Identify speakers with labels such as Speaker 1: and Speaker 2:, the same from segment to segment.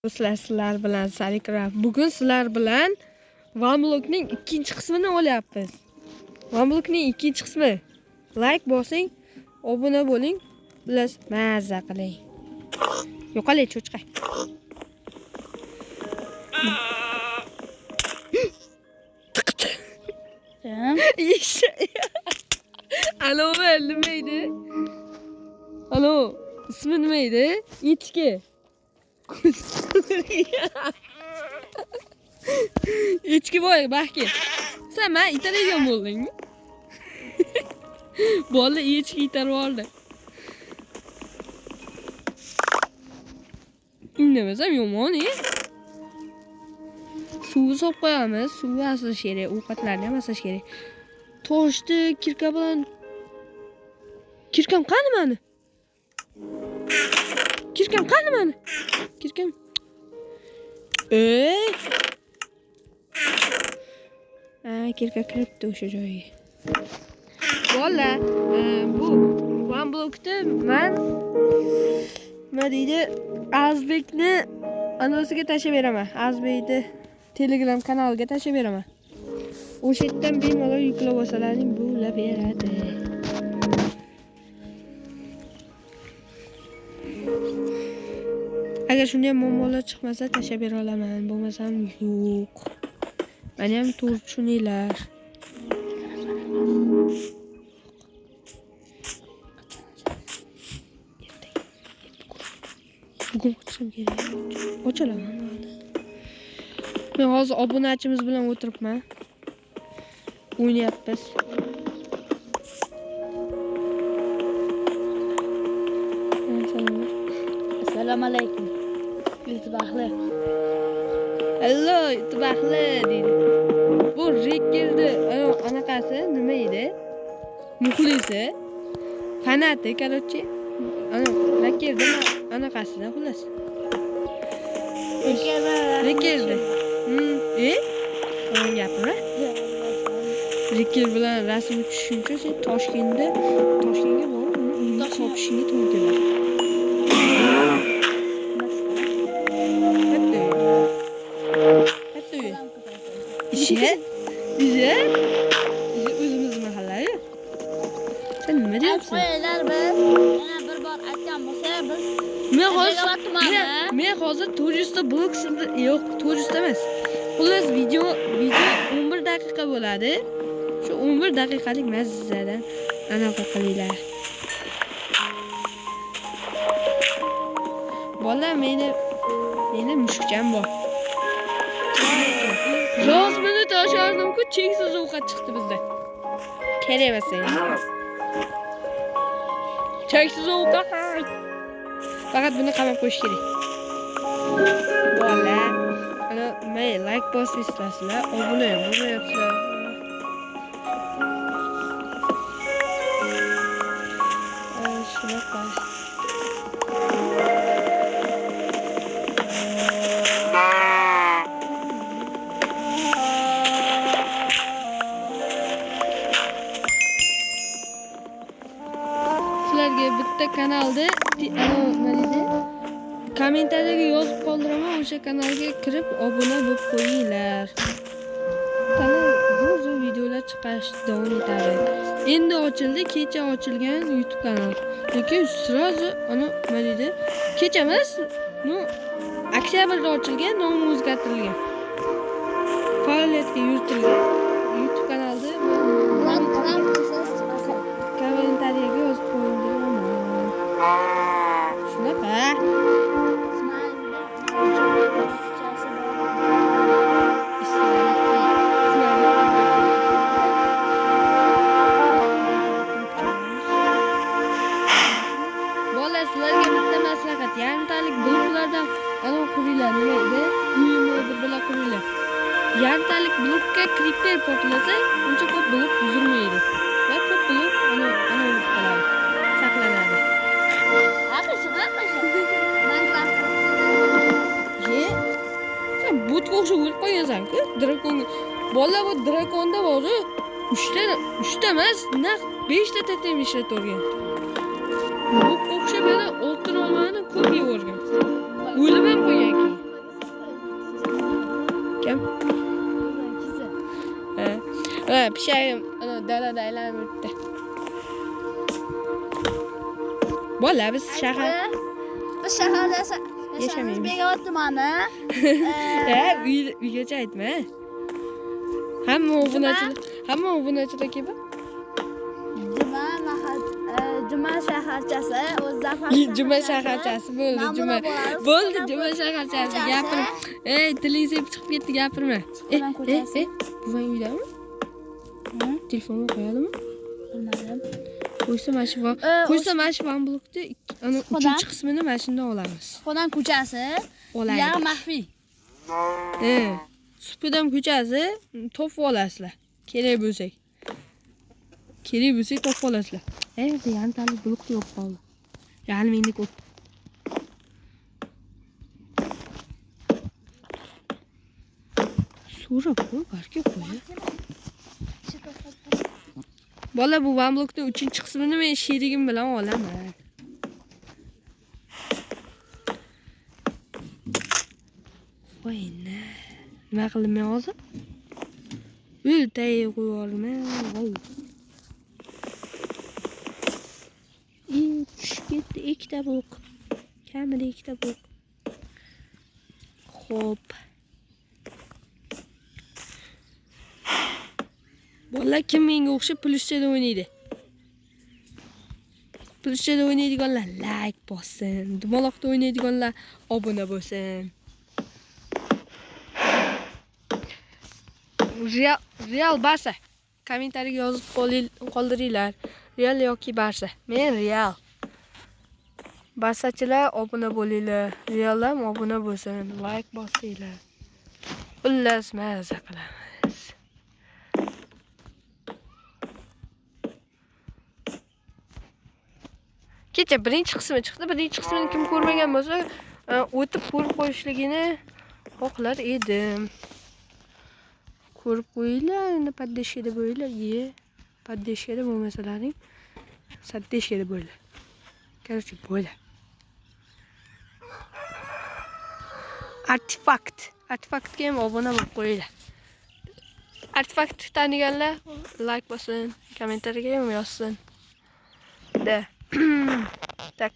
Speaker 1: Sizlar bilan Salicraft. Bugun sizlar bilan OneBlockning ikkinchi qismini olyapmiz. OneBlockning ikkinchi qismi. Like bosing, obuna bo'ling, bilas mazza qiling. Yo'qolay cho'chqa. Tiqdi. Alo, nima edi? Alo, ismi nima edi? Echki. Echki boy, baxki. Sen men itaragan bo'ldingmi? Bola echki itarib oldi. Indamasam yomon, Suv solib qo'yamiz, suv aslish kerak, ovqatlarni ham aslish kerak. Toshdi, kirka bilan. Kirkam qani meni? Kirkam qani meni? Kirkam. Kirka kiribdi o'sha joyga. Bola, bu OneBlockda men nima deydi? Azbekni anosiga tashlab beraman. Azbekni Telegram kanaliga tashlab beraman. O'sha yerdan bemalol yuklab olsalaring bo'laveradi. Agar shunday muammolar chiqmasa tashlab bera olaman, bo'lmasam yo'q. Meni ham to'g'ri tushuninglar. Bugun ochsam kerak. Ochalaman. Men hozir obunachimiz bilan o'tiribman. O'ynayapmiz.
Speaker 2: Assalomu alaykum. Yutbaqli.
Speaker 1: Hello, yutbaqli deydi. Bu Rekirdi, anaqasi nima edi? Muxlisi. Fanatik, короче. Rekirdi anaqasida xullas. Rekirdi. O'yin gapmi? Rekir bilan rasm tushishuncha sen Toshkentga borib, uyni topishingga to'g'ri keladi. Bize o'zimiz mahalla-yu. Sen nima deyapsan?
Speaker 2: Qo'yinglar biz. Yana bir bor aytgan bo'lsa biz
Speaker 1: Men hozir turistda blogsimda yo'q, turist emas. Xullas video 11 daqiqa bo'ladi. Shu 11 daqiqalik mazzadan anaqa qilinglar. Bola meni mushukcham bor. Rozmini tashardim-ku, cheksiz ovqat chiqdi bizda. Kerak emas senga. Cheksiz ovqat. Faqat buni qamab qo'yish kerak. Bola, like bosinglar, obuna ham bo'lmayapsizlar. Shunaqa. Sizlarga bitta kanalda kommentariyaga yozib qoldiraman, o'sha kanalga kirib obuna bo'lib qo'yinglar. Kanal zo'r videolar chiqarishda davom etadi. Endi ochildi, kecha ochilgan YouTube kanal. Lekin srazu nima deydi? Kecha emas, oktyabrda ochilgan, nomi o'zgartirilgan. Faoliyatga yuritilgan YouTube kanalda kommentariyaga yozib qo'yinglar. Shunaqa. Sizlarga bitta maslahat, yarimtalik bloklardan quringlar, nima edi? Uyimni bilan quringlar. Yarimtalik blokka creeper portlasa, uncha ko'p blok buzilmaydi. Va ko'p blok bo'lib qoladi. Saqlanadi. Sen botga o'xshab o'lib qolgansan-ku, drakonga. Bola bu drakonda bor-ku, 3 ta emas, naq 5 ta totem ishlatavergan. Bu o'xshab yana oltin olmani ko'p yevorgan. O'lib ham qo'ygan keyin. Kim?
Speaker 2: Kizi.
Speaker 1: Ha, pishagim ana dalada aylanib yuribdi. Bola biz shahar
Speaker 2: Biz shaharda
Speaker 1: Yashamaymiz.
Speaker 2: yashaymiz. Bekobod tumani.
Speaker 1: uygacha aytma. Hamma obunachilar kelib.
Speaker 2: Juma shaharchasi O'zzafar.
Speaker 1: Juma shaharchasi bo'ldi, juma. Bo'ldi, juma shaharchasi gapirma. Tiling sepib chiqib ketdi, gapirma. Buvang uydami? Telefonni qo'yadimi?
Speaker 2: Bilmadim.
Speaker 1: Qo'ysa mana shu van blokda ana 3-qismini mana shundan olamiz.
Speaker 2: Xonam ko'chasi.
Speaker 1: Olaylik.
Speaker 2: Ya maxfiy.
Speaker 1: Supudam ko'chasi topib olasizlar. Kerak bo'lsak. Topib olasizlar. Bu yantali blok yo'q qoldi. Yani meni ko'p. So'rab qo'y, barka qo'y. Bola bu van blokda 3-qismini men sherigim bilan olaman. Voyna. Nima qildim hozir? O'ltay qo'yarman. Voy. Tushib ketdi ikkita blok. Kamida ikkita blok. Xo'p. Bola kim menga o'xshab plyushchada o'ynaydi? Plyushchada o'ynaydiganlar like bosin. Dumaloqda o'ynaydiganlar obuna bo'lsin. Real Barsa. Kommentariyaga yozib qoldiringlar. Real yoki Barsa. Men Real. Barsachilar obuna bo'linglar. Real ham obuna bo'lsin. Like bosinglar. Xullas mazza qilamiz. Kecha birinchi qismi chiqdi. Birinchi qismini kim ko'rmagan bo'lsa, o'tib ko'rib qo'yishligini xohlar edim. Ko'rib qo'yinglar, endi poddeshkada bo'linglar. Poddeshkada bo'lmasalaring, saddeshkada bo'linglar. Короче, bo'linglar. Artefaktga ham obuna bo'lib qo'yinglar. Artefakt taniganlar like bosin, kommentariyaga ham yozsin. Tak.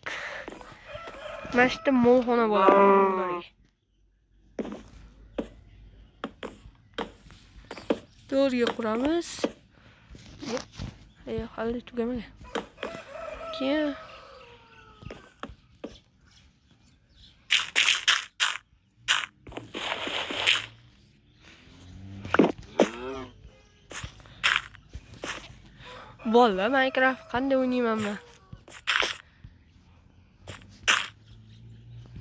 Speaker 1: Mana shu molxona bo'ladi bularga. To'rga quramiz. Hali tugamagan. Keyin bola Minecraft qanday o'ynayman men?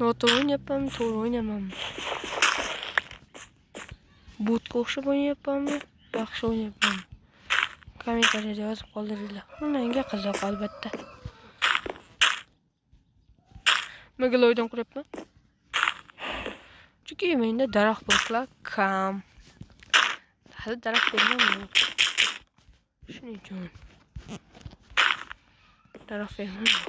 Speaker 1: Noto'g'ri o'ynayapmanmi, to'g'ri o'ynayapmanmi? Botga o'xshab o'ynayapmanmi, yaxshi o'ynayapmanmi? Kommentariyada yozib qoldiringlar. Menga qiziq albatta. Megaloydan quryapman. Chunki menda daraxt bloklar kam. Hali daraxt bermayman. Shuning uchun. Daraxt bermayman.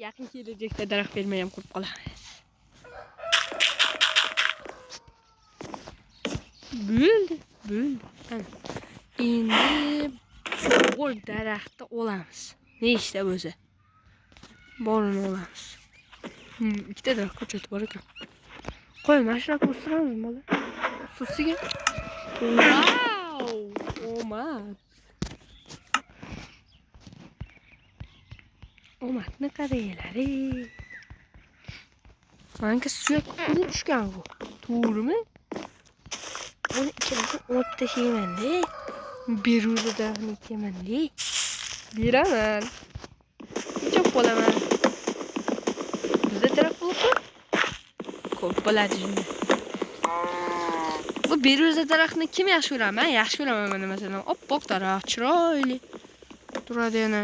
Speaker 1: Yaqin kelajakda daraxt bermay ham qurib qolamiz. Bo'ldi. Endi bor daraxtni olamiz. Nechta bo'lsa. Borini olamiz. Ikkita daraxt ko'chatib bor ekan. Qo'y, mashinaga o'stiramiz bola. Susiga. Wow! Omadni qaranglar. Menga suyak urib tushgan bu. To'g'rimi? Buni ichidan olib tashlayman-da. Beruvda nekaman-da. Beraman. Chop bo'laman. Bizda taraf bo'lib ko'p bo'ladi shunda. Bu beruvda daraxtni kim yaxshi ko'radi? Men yaxshi ko'raman mana masalan. Oppoq daraxt, chiroyli turadi yana.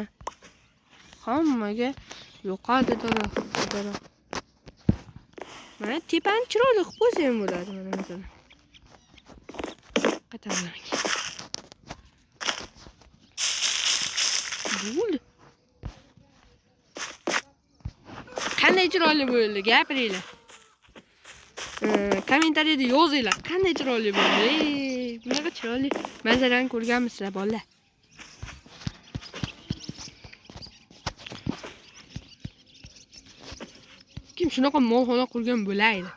Speaker 1: Hammaga yoqadi daraxt. Mana tepani chiroyli qilib qo'ysa ham bo'ladi mana masalan. Qatamang. Bo'ldi. Qanday chiroyli bo'ldi, gapiringlar. Kommentariyada yozinglar, qanday chiroyli bo'ldi. Bunaqa chiroyli manzarani ko'rganmisizlar, bolalar? Kim shunaqa molxona qurgan bo'laydi?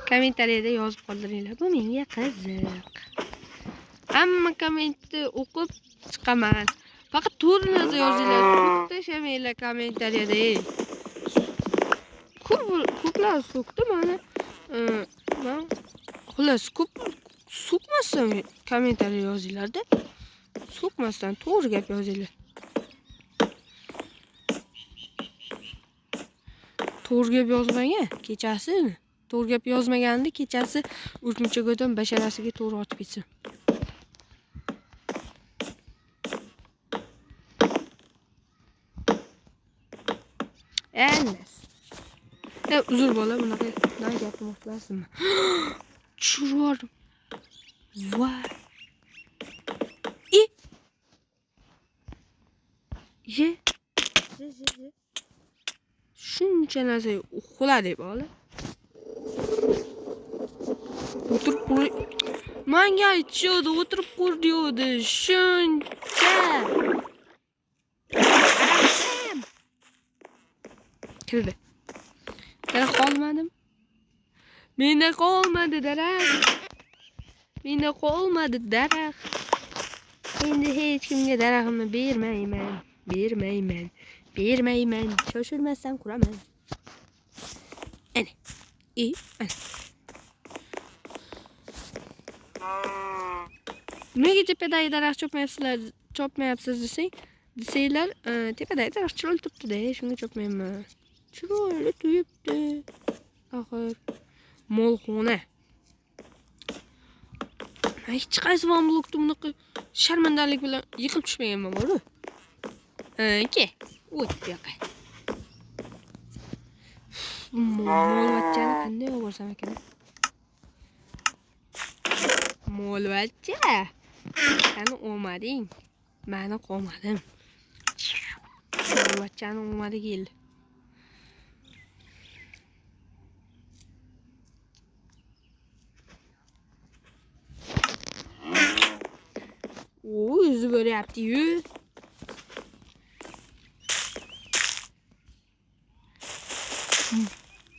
Speaker 1: Kommentariyada yozib qoldiringlar. Bu menga qiziq. Hamma kommentni o'qib chiqaman. Faqat to'g'ri yozinglar. So'kib tashamanglar kommentariyada. Ko'plar so'kdi mana. Men xullas ko'p so'kmasdan kommentariya yozinglar-da. So'kmasdan to'g'ri gap yozinglar. To'g'ri gap yozmagan kechasi. To'g'ri gap yozmaganda kechasi urg'unchago'dan basharasiga to'g'ri ochib ketsin. Emas. Uzr bola, bunaqa gapirmoqchilarsizmi? Tushirdim. Voy. Je. Shuncha narsa uxladi bola. O'tirib qo'y. Menga aytishdi, o'tirib qo'y deydi. Shuncha. Kirdi. Daraxt qolmadim. Menda qolmadi daraxt. Menda qolmadi daraxt. Endi hech kimga daraxtni bermayman. Shoshilmasdan quraman. Ana. Ana. Nega tepadagi daraxt chopmayapsiz desanglar, tepadagi daraxt chiroyli turibdi-da, shunga chopmayman. Chiroyli tuyibdi. Axir molxona. Hech qaysi van blokda bunaqa sharmandalik bilan yiqilib tushmaganman bor-ku. Ke, o't bu yoqqa. Molvachchani qanday olib borsam ekan? Molvachcha. Qani olmading? Meni qolmadim. Molvachchani olmadi keldi. O'zi bo'lyapti-yu.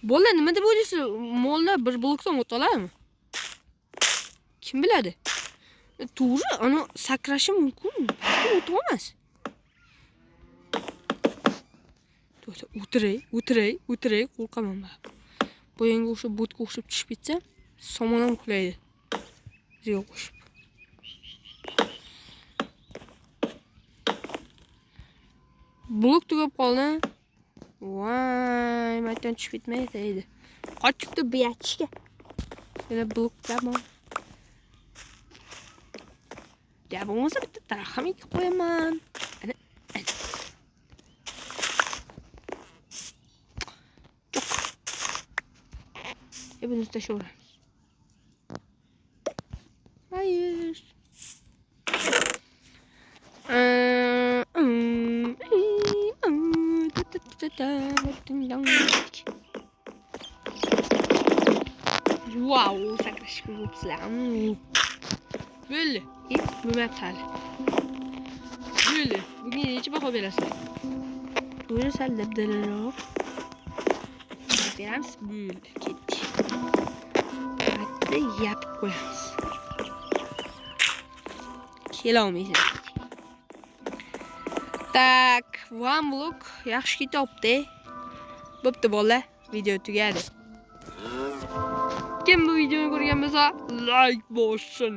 Speaker 1: Bolalar nima deb o'ylaysiz? Mollar bir blokdan o'ta oladimi? Kim biladi? To'g'ri, ana sakrashi mumkin. O'ta olmas. O'tiray, qo'rqaman men. Bo'yanga o'xshab, botga o'xshab tushib ketsa, somon ham qulaydi. Bizga qo'shib. Blok tugab qoldi. Voy, matdan tushib ketmaydi. Qochibdi bu yachishga. Yana blokdaman. Ya bo'lmasa bitta daraxt ham ekib qo'yaman. Ana. Buni tashlayveramiz. Hayır. Wow, sakrash qilibsizlar. Bo'ldi. Bu metal. Bo'ldi. Bunga necha baho berasiz? Buni sal dabdalaroq. Beramiz. Bo'ldi. Ketdi. Hatto yopib qo'yamiz. Kelolmaysiz. Tak, one block yaxshi ketibdi. Bo'pti bolalar, video tugadi. Kim bu videoni ko'rgan bo'lsa, like bossin.